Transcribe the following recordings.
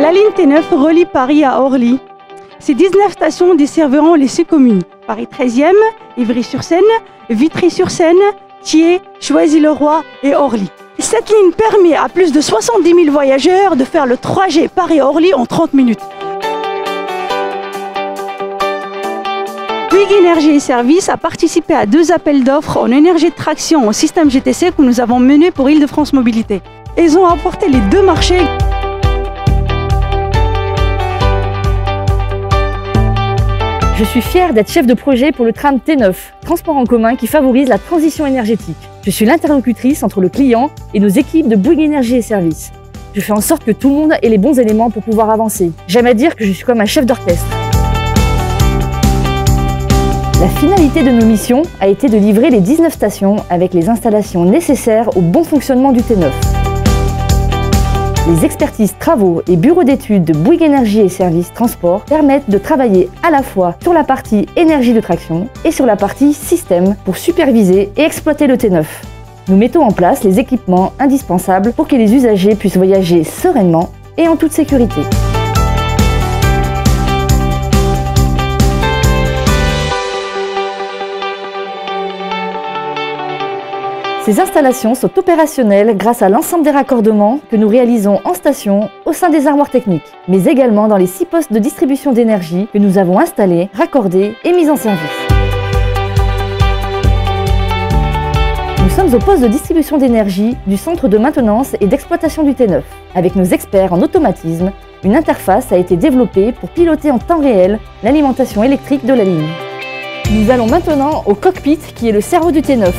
La ligne T9 relie Paris à Orly. Ces 19 stations desserviront les 6 communes. Paris 13e, Ivry-sur-Seine, Vitry-sur-Seine, Thiers, Choisy-le-Roi et Orly. Cette ligne permet à plus de 70 000 voyageurs de faire le trajet Paris-Orly en 30 minutes. Bouygues Energies & Services a participé à 2 appels d'offres en énergie de traction au système GTC que nous avons menés pour Île-de-France Mobilité. Ils ont remporté les 2 marchés. Je suis fière d'être chef de projet pour le tram T9, transport en commun qui favorise la transition énergétique. Je suis l'interlocutrice entre le client et nos équipes de Bouygues Energies & Services. Je fais en sorte que tout le monde ait les bons éléments pour pouvoir avancer. J'aime à dire que je suis comme un chef d'orchestre. La finalité de nos missions a été de livrer les 19 stations avec les installations nécessaires au bon fonctionnement du T9. Les expertises travaux et bureaux d'études de Bouygues Energies & Services Transport permettent de travailler à la fois sur la partie énergie de traction et sur la partie système pour superviser et exploiter le T9. Nous mettons en place les équipements indispensables pour que les usagers puissent voyager sereinement et en toute sécurité. Ces installations sont opérationnelles grâce à l'ensemble des raccordements que nous réalisons en station au sein des armoires techniques, mais également dans les 6 postes de distribution d'énergie que nous avons installés, raccordés et mis en service. Nous sommes au poste de distribution d'énergie du centre de maintenance et d'exploitation du T9. Avec nos experts en automatisme, une interface a été développée pour piloter en temps réel l'alimentation électrique de la ligne. Nous allons maintenant au cockpit qui est le cerveau du T9.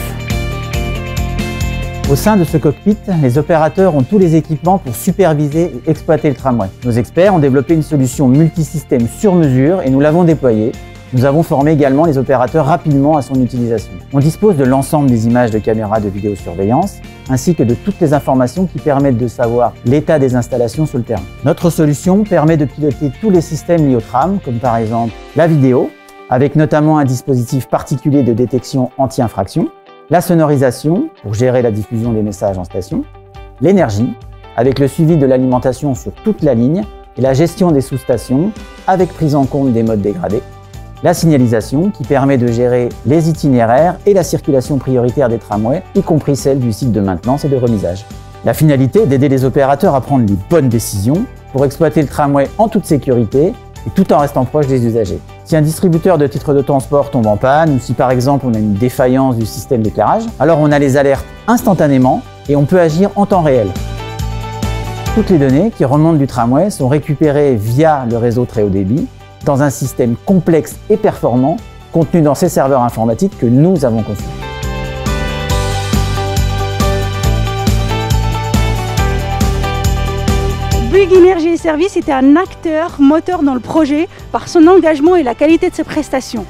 Au sein de ce cockpit, les opérateurs ont tous les équipements pour superviser et exploiter le tramway. Nos experts ont développé une solution multisystème sur mesure et nous l'avons déployée. Nous avons formé également les opérateurs rapidement à son utilisation. On dispose de l'ensemble des images de caméras de vidéosurveillance ainsi que de toutes les informations qui permettent de savoir l'état des installations sur le terrain. Notre solution permet de piloter tous les systèmes liés au tram, comme par exemple la vidéo, avec notamment un dispositif particulier de détection anti-infraction, la sonorisation, pour gérer la diffusion des messages en station, l'énergie, avec le suivi de l'alimentation sur toute la ligne et la gestion des sous-stations, avec prise en compte des modes dégradés, la signalisation, qui permet de gérer les itinéraires et la circulation prioritaire des tramways, y compris celle du site de maintenance et de remisage. La finalité est d'aider les opérateurs à prendre les bonnes décisions pour exploiter le tramway en toute sécurité et tout en restant proche des usagers. Si un distributeur de titres de transport tombe en panne ou si par exemple on a une défaillance du système d'éclairage, alors on a les alertes instantanément et on peut agir en temps réel. Toutes les données qui remontent du tramway sont récupérées via le réseau très haut débit dans un système complexe et performant contenu dans ces serveurs informatiques que nous avons conçus. Bouygues Energies & Services était un acteur moteur dans le projet par son engagement et la qualité de ses prestations.